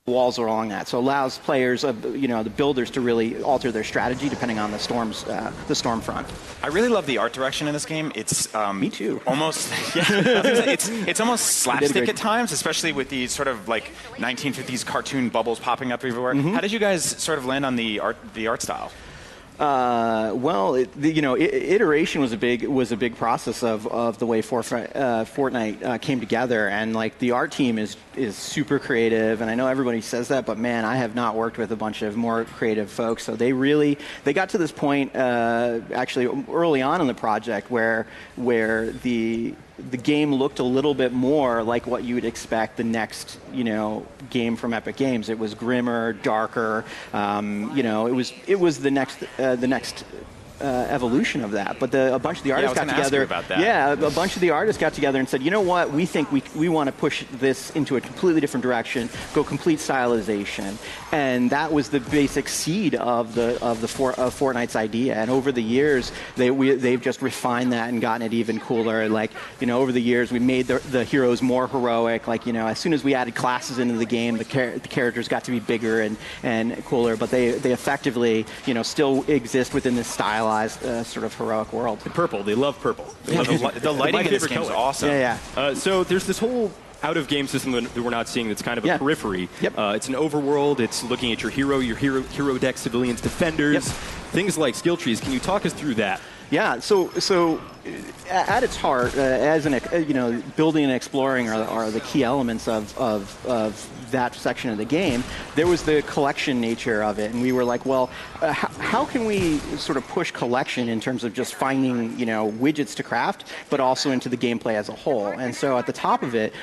walls along that, so allows players, the builders, to really alter their strategy depending on the storm front. I really love the art direction in this game. It's me too. Almost, yeah. It's almost slapstick at times, especially with these sort of like 1950s cartoon bubbles popping up everywhere. How did you guys sort of land on the art style? Well, iteration was a big process of the way Fortnite came together, and like the art team is super creative, and I know everybody says that, but man, I have not worked with a bunch of more creative folks. So they got to this point actually early on in the project where the game looked a little bit more like what you would expect the next, game from Epic Games. It was grimmer, darker. It was the next evolution of that. But a bunch of the artists got together. Yeah, a bunch of the artists got together and said, you know what? We think we want to push this into a completely different direction, go complete stylization, and that was the basic seed of Fortnite's idea. And over the years, they've just refined that and gotten it even cooler. Like, over the years, we made the heroes more heroic. Like, as soon as we added classes into the game, the characters got to be bigger and cooler. But they effectively, still exist within this stylized sort of heroic world. Purple, they love purple. The lighting in this game is awesome. Yeah. So there's this whole out-of-game system that we're not seeing that's kind of a periphery. Yep. It's an overworld. It's looking at your hero deck, civilians, defenders, things like skill trees. Can you talk us through that? Yeah, so at its heart, building and exploring are the key elements of that section of the game. There was the collection nature of it, and we were like, well, how can we sort of push collection in terms of just finding, widgets to craft, but also into the gameplay as a whole? And so at the top of it,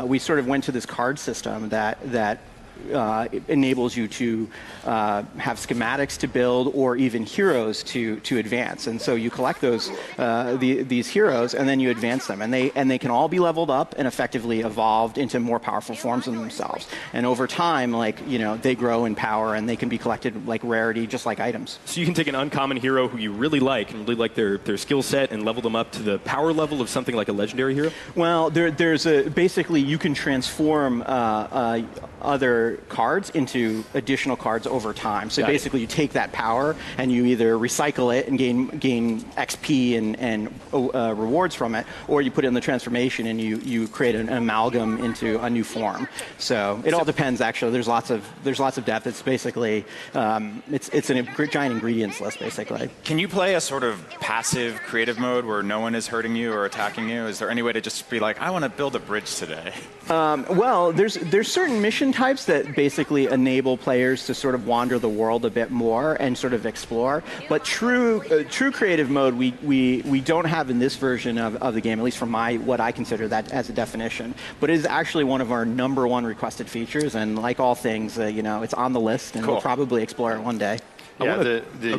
we sort of went to this card system that enables you to have schematics to build or even heroes to advance. And so you collect these heroes and then you advance them, and they can all be leveled up and effectively evolved into more powerful forms of themselves. And over time, they grow in power and they can be collected like rarity, just like items. So you can take an uncommon hero who you really like and really like their skill set and level them up to the power level of something like a legendary hero? Well, there's basically you can transform other cards into additional cards over time. So basically you take that power and you either recycle it and gain XP and rewards from it, or you put it in the transformation and you create an amalgam into a new form. So it all depends, actually. There's lots of depth. It's basically it's a giant ingredients list, basically. Can you play a sort of passive creative mode where no one is hurting you or attacking you? Is there any way to just be like, I want to build a bridge today? Well, there's certain mission types that basically enable players to sort of wander the world a bit more and sort of explore. But true creative mode, we don't have in this version of the game, at least from what I consider that as a definition. But it is actually one of our #1 requested features, and like all things, it's on the list, and we'll probably explore it one day. Yeah, go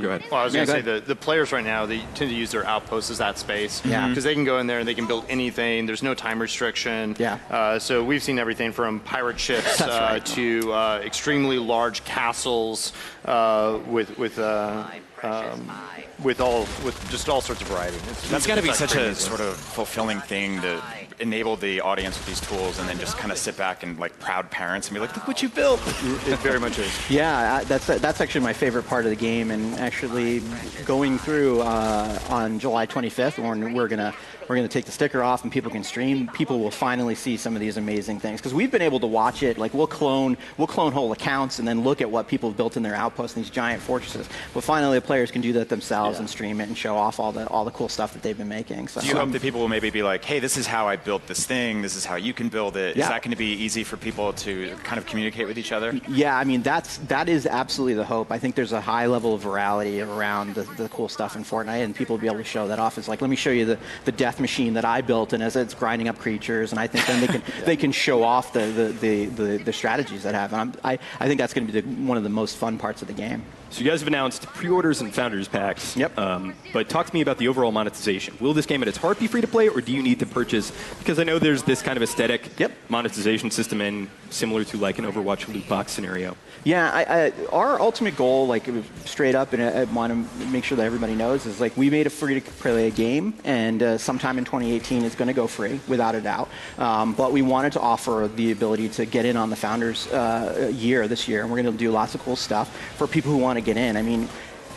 ahead. Well, I was going to say the players right now, they tend to use their outposts as that space. Yeah. Because they can go in there and they can build anything. There's no time restriction. Yeah. So we've seen everything from pirate ships to extremely large castles with just all sorts of variety. That's got to be such a sort of fulfilling thing to enable the audience with these tools and then just kind of sit back and like proud parents and be like, look what you built. It very much is. Yeah, that's actually my favorite part of the game, and actually going through on July 25th when we're gonna take the sticker off and people can stream, people will finally see some of these amazing things, because we've been able to watch it. Like we'll clone whole accounts and then look at what people have built in their outposts in these giant fortresses. But finally the players can do that themselves and stream it and show off all the cool stuff that they've been making. So do you hope that people will maybe be like, hey, this is how I built this thing, this is how you can build it? Is that going to be easy for people to kind of communicate with each other? Yeah, I mean that is absolutely the hope. I think there's a high level of virality around the cool stuff in Fortnite, and people will be able to show that off. It's like, let me show you the death machine that I built, and as it's grinding up creatures, and I think then they can show off the strategies that have. And I think that's going to be one of the most fun parts of the game. So you guys have announced pre-orders and founders packs. Yep. But talk to me about the overall monetization. Will this game at its heart be free to play, or do you need to purchase Because I know there's this kind of aesthetic Yep. monetization system and similar to like an Overwatch loot box scenario. Yeah, our ultimate goal, like straight up, and I want to make sure that everybody knows, is like we made a free-to-play game, and sometime in 2018 it's going to go free, without a doubt. But we wanted to offer the ability to get in on the Founders year this year, and we're going to do lots of cool stuff for people who want to get in. I mean,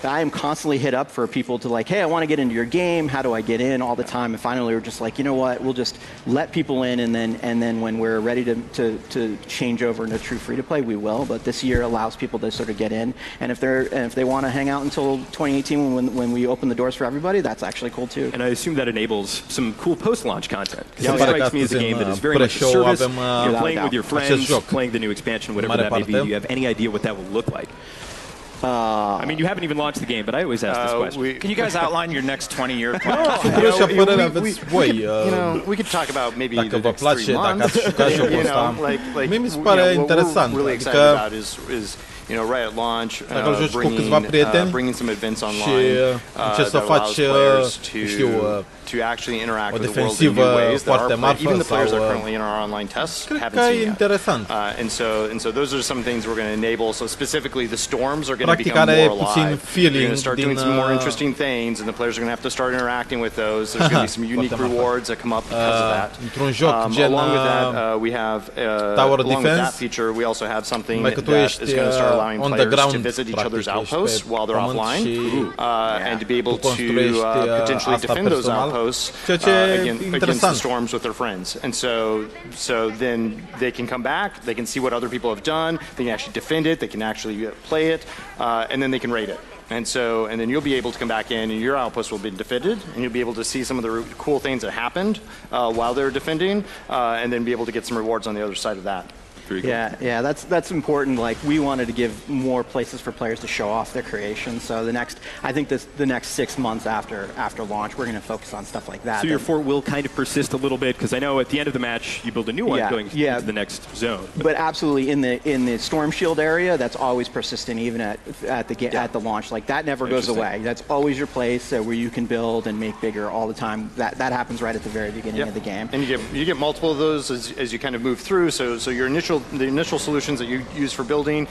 I am constantly hit up for people to like, hey, I want to get into your game. How do I get in? All the time. And finally, we're just like, you know what? We'll just let people in, and then when we're ready to change over into true free to play, we will. But this year allows people to sort of get in, and if they want to hang out until 2018 when we open the doors for everybody, that's actually cool too. And I assume that enables some cool post-launch content. Yeah, It strikes me as a game that is very much a service. You're playing with your friends, playing the new expansion, whatever that may be. Do you have any idea what that will look like? I mean, you haven't even launched the game, but I always ask this question. Can you guys outline your next 20-year plan? We could talk about maybe Dacă the vă next place, 3 dacă months. ați jucat jocul ăsta, mie mi se pare interesant. What we're really excited about is right at launch, bringing some events online încerci să that allows faci, players știu, to actually interact o with the world in new defensivă ways that foarte marfă even the players that are sau, currently in our online tests cred haven't că seen e yet. interesant. And so those are some things we're going to enable. So specifically, the storms are going to Practic become are more puțin alive. feeling We're going to start doing din, some more interesting things, and the players are going to have to start interacting with those. There's going to be some unique rewards that come up because of that. Într-un joc gen Along with that, we have Tower along with that Defense, feature, we also have something mai that că tu is ești going to start allowing on the players ground, to visit each practic, other's ești outposts pe while they're pământ offline, și and to be able tu to construiești potentially asta defend those personal, outposts ceea ce e against the interesant. storms with their friends. And so then they can come back, they can see what other people have done, they can actually defend it, they can actually play it, and then they can rate it. And then you'll be able to come back in, and your outpost will be defended, and you'll be able to see some of the cool things that happened while they're defending, and then be able to get some rewards on the other side of that. Very cool. Yeah, that's important. Like, we wanted to give more places for players to show off their creation. So I think the next 6 months after launch, we're going to focus on stuff like that. So your fort will kind of persist a little bit, because I know at the end of the match you build a new one going into the next zone. But absolutely, in the storm shield area, that's always persistent, even at the launch. Like, that never goes away. That's always your place where you can build and make bigger all the time. That happens right at the very beginning of the game. And you get multiple of those as you kind of move through. So your the initial solutions that you use for building,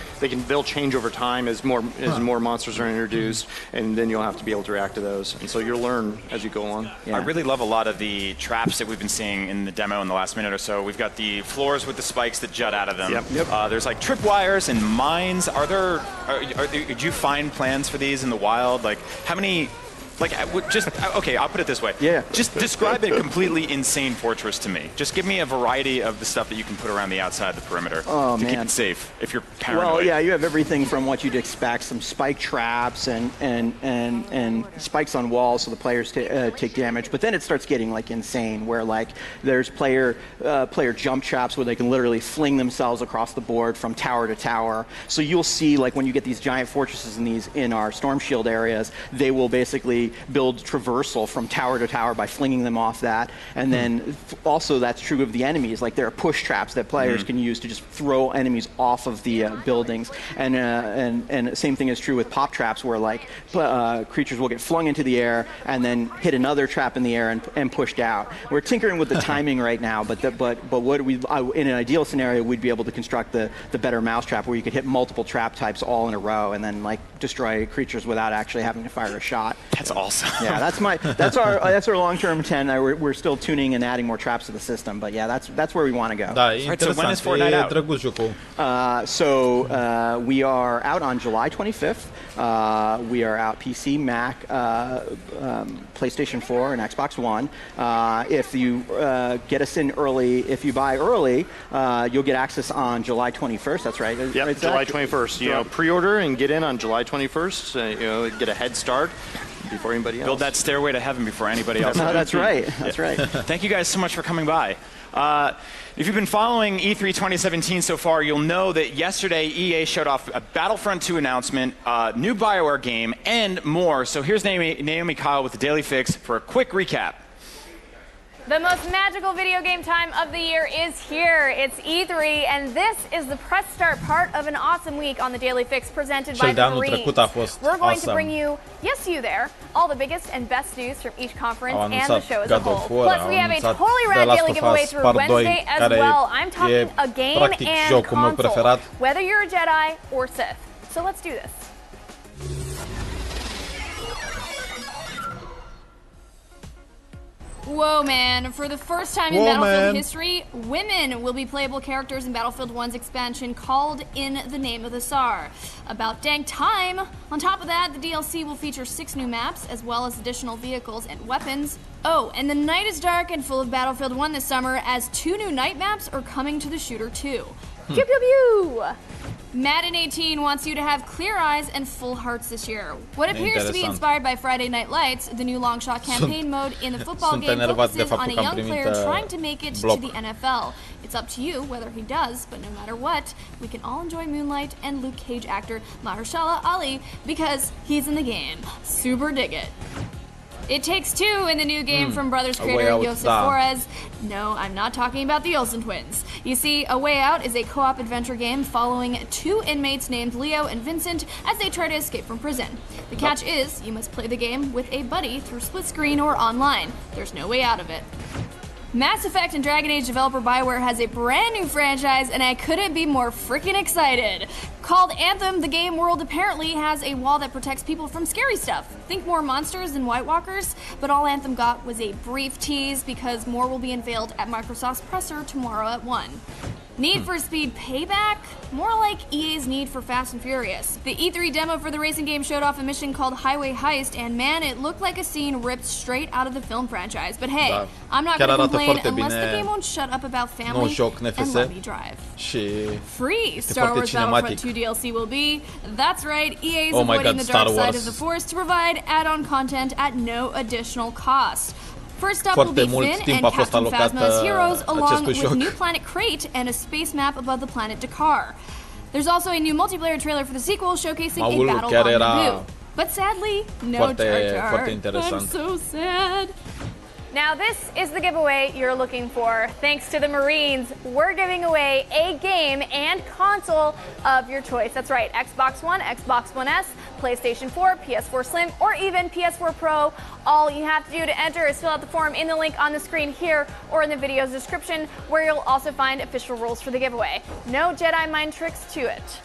they'll change over time as more monsters are introduced, and then you'll have to be able to react to those. And so you'll learn as you go on. Yeah. I really love a lot of the traps that we've been seeing in the demo in the last minute or so. We've got the floors with the spikes that jut out of them. Yep. There's like tripwires and mines. Did you find plans for these in the wild? Like, how many? Okay, I'll put it this way. Yeah. Just describe a completely insane fortress to me. Just give me a variety of the stuff that you can put around the outside of the perimeter to keep it safe if you're paranoid. Well, yeah, you have everything from what you'd expect, some spike traps and spikes on walls so the players take damage. But then it starts getting like insane, where like there's player jump traps where they can literally fling themselves across the board from tower to tower. So you'll see, like, when you get these giant fortresses in our storm shield areas, they will basically build traversal from tower to tower by flinging them off that. And then also that's true of the enemies. Like, there are push traps that players can use to just throw enemies off of the buildings. And same thing is true with pop traps, where like creatures will get flung into the air and then hit another trap in the air and pushed out. We're tinkering with the timing right now, but what in an ideal scenario, we'd be able to construct the better mousetrap, where you could hit multiple trap types all in a row and then like destroy creatures without actually having to fire a shot. That's awesome. Yeah, that's our long-term intent. We're still tuning and adding more traps to the system, but yeah, that's where we want to go. Da, e Right, so when is interesant. Fortnite E out? drăguț jocul. We are out on July 25th. We are out PC, Mac, PlayStation 4, and Xbox One. If you get us in early, if you buy early, you'll get access on July 21st. That's right. Yep, Right, July Zach? 21st. Pre-order and get in on July 21st. Get a head start before anybody else. Build that stairway to heaven before anybody else. No, that's right. That's right. Thank you guys so much for coming by. If you've been following E3 2017 so far, you'll know that yesterday EA showed off a Battlefront 2 announcement, new BioWare game, and more. So here's Naomi Kyle with the Daily Fix for a quick recap. The most magical video game time of the year is here. It's E3, and this is the press start part of an awesome week on the Daily Fix presented by the Marines. We're going to bring you, yes, you there, all the biggest and best news from each conference and the show as a whole. Plus, we have a totally rad daily giveaway through Wednesday as well. I'm talking a game and console, whether you're a Jedi or Sith. So let's do this. Whoa, man. For the first time in Battlefield history, women will be playable characters in Battlefield 1's expansion called In the Name of the Tsar. About dang time! On top of that, the DLC will feature 6 new maps, as well as additional vehicles and weapons. Oh, and the night is dark and full of Battlefield 1 this summer, as 2 new night maps are coming to the shooter too. Pew pew pew! Madden 18 wants you to have clear eyes and full hearts this year. What appears to be inspired by Friday Night Lights, the new long shot campaign mode in the football game focuses on a young player trying to make it to the NFL. It's up to you whether he does, but no matter what, we can all enjoy Moonlight and Luke Cage actor Mahershala Ali because he's in the game. Super dig it. It Takes Two in the new game from Brothers creator Josef Fares. No, I'm not talking about the Olsen twins. You see, A Way Out is a co-op adventure game following 2 inmates named Leo and Vincent as they try to escape from prison. The catch is, you must play the game with a buddy through split screen or online. There's no way out of it. Mass Effect and Dragon Age developer BioWare has a brand new franchise, and I couldn't be more freaking excited. Called Anthem, the game world apparently has a wall that protects people from scary stuff. Think more monsters than White Walkers, but all Anthem got was a brief tease because more will be unveiled at Microsoft's presser tomorrow at 1. Need for Speed Payback? More like EA's Need for Fast and Furious. The E3 demo for the racing game showed off a mission called Highway Heist, and man, it looked like a scene ripped straight out of the film franchise. But hey, I'm not gonna complain unless the game won't shut up about family and let me drive. Free Star Wars Battlefront 2 DLC will be. That's right, EA's avoiding the dark side of the Force to provide add-on content at no additional cost. First up will be Finn and Captain Phasma's heroes, along with new planet Crate and a space map above the planet Dakar. There's also a new multiplayer trailer for the sequel showcasing a battle on Naboo. But sadly, no Jar Jar. I'm so sad. Now this is the giveaway you're looking for. Thanks to the Marines, we're giving away a game and console of your choice. That's right, Xbox One, Xbox One S, PlayStation 4, PS4 Slim, or even PS4 Pro. All you have to do to enter is fill out the form in the link on the screen here or in the video's description, where you'll also find official rules for the giveaway. No Jedi mind tricks to it.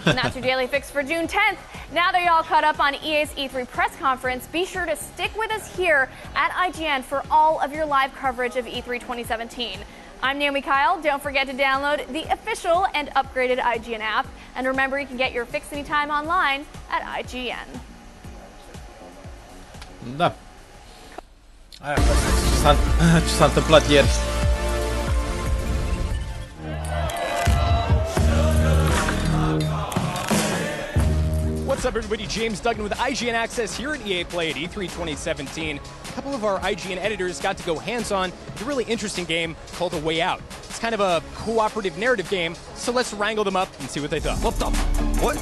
And that's your Daily Fix for June 10th. Now that you're all caught up on EA's E3 press conference, be sure to stick with us here at IGN for all of your live coverage of E3 2017. I'm Naomi Kyle. Don't forget to download the official and upgraded IGN app. And remember, you can get your fix anytime online at IGN. Da. Aia, ce s-a întâmplat ieri. What's up, everybody? James Duggan with IGN Access here at EA Play at E3 2017. A couple of our IGN editors got to go hands-on to a really interesting game called A Way Out. It's kind of a cooperative narrative game, so let's wrangle them up and see what they thought. What the? What?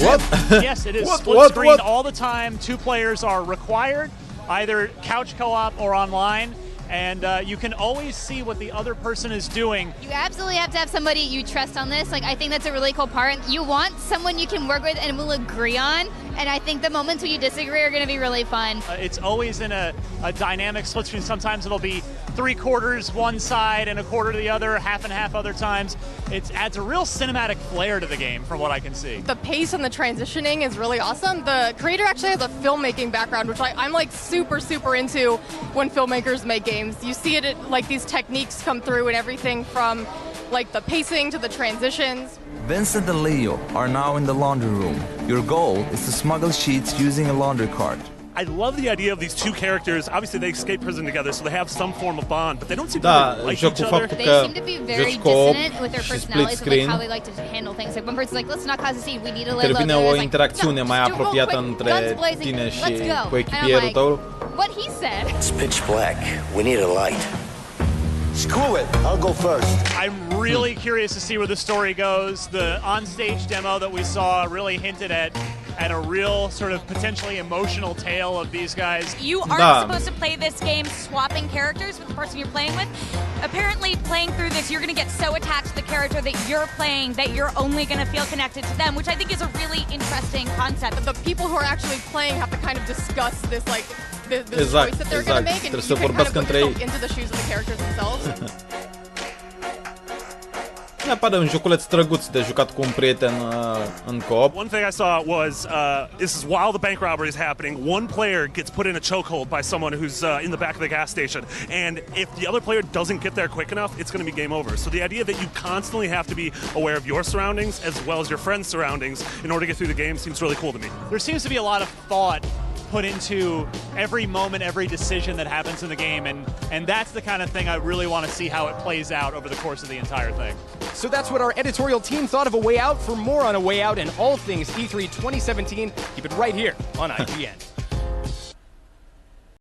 What? Yes, it is split screen all the time. 2 players are required, either couch co-op or online. And you can always see what the other person is doing. You absolutely have to have somebody you trust on this. Like, I think that's a really cool part. You want someone you can work with and will agree on. And I think the moments when you disagree are going to be really fun. It's always in a dynamic split screen. Sometimes it'll be 3/4 one side and 1/4 the other, half and half other times. It adds a real cinematic flair to the game from what I can see. The pace and the transitioning is really awesome. The creator actually has a filmmaking background, which I'm like super into when filmmakers make games. You see it, like these techniques come through and everything from like the pacing to the transitions. Vincent and Leo are now in the laundry room. Your goal is to smuggle sheets using a laundry cart. I love the idea of these 2 characters. Obviously, they escape prison together, so they have some form of bond, but they don't seem to like each other. They seem to be very dissonant with their personalities and like how they like to handle things. Like one person's like, let's not cause a scene, we need to lay low. Tervine o interacțiune mai apropiată între tine și coechipierul tău. What he said. It's pitch black. We need a light. Screw it. I'll go first. I'm really curious to see where the story goes. The on-stage demo that we saw really hinted at and a real sort of potentially emotional tale of these guys. You aren't supposed to play this game swapping characters with the person you're playing with. Apparently, playing through this, you're going to get so attached to the character that you're playing that you're only going to feel connected to them, which I think is a really interesting concept. The people who are actually playing have to kind of discuss this, like, the choice that they're going to make, and you can kind of put yourself into the shoes of the characters themselves. Ne apare un joculeț drăguț de jucat cu un prieten în co-op. One thing I saw was this is while the bank robbery is happening, one player gets put in a chokehold by someone who's in the back of the gas station, and if the other player doesn't get there quick enough, it's going to be game over. So the idea that you constantly have to be aware of your surroundings as well as your friends' surroundings in order to get through the game seems really cool to me. There seems to be a lot of thought put into every moment, every decision that happens in the game, and that's the kind of thing I really want to see how it plays out over the course of the entire thing. So that's what our editorial team thought of A Way Out. For more on A Way Out and all things E3 2017, keep it right here on IGN.